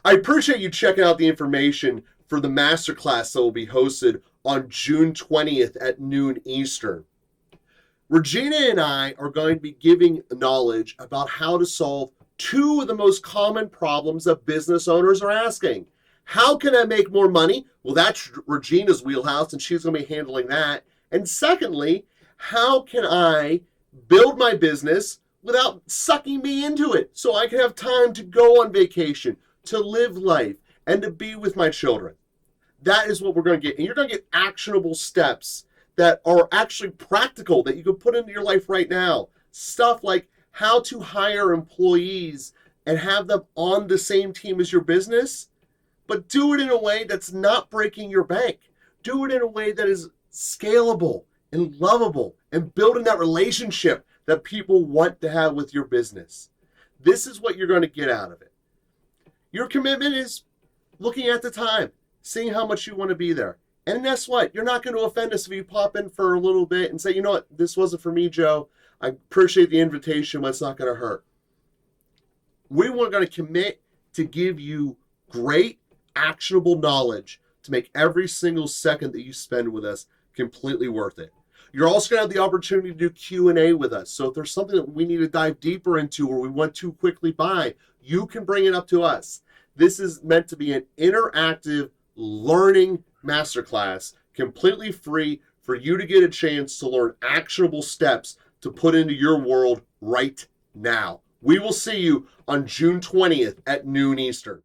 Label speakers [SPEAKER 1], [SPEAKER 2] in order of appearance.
[SPEAKER 1] I appreciate you checking out the information for the masterclass that will be hosted on June 20th at noon Eastern. Regina and I are going to be giving knowledge about how to solve two of the most common problems that business owners are asking. How can I make more money? Well, that's Regina's wheelhouse, and she's going to be handling that. And secondly, how can I build my business without sucking me into it so I can have time to go on vacation, to live life, and to be with my children? That is what we're going to get. And you're going to get actionable steps that are actually practical that you can put into your life right now. Stuff like how to hire employees and have them on the same team as your business, but do it in a way that's not breaking your bank. Do it in a way that is scalable and lovable and building that relationship that people want to have with your business. This is what you're going to get out of it. Your commitment is looking at the time, seeing how much you want to be there. And guess what? You're not going to offend us if you pop in for a little bit and say, you know what, this wasn't for me, Joe. I appreciate the invitation, but it's not going to hurt. We are going to commit to give you great, actionable knowledge to make every single second that you spend with us completely worth it. You're also going to have the opportunity to do Q&A with us. So if there's something that we need to dive deeper into or we went too quickly by, you can bring it up to us. This is meant to be an interactive learning masterclass, completely free for you to get a chance to learn actionable steps to put into your world right now. We will see you on June 20th at noon Eastern.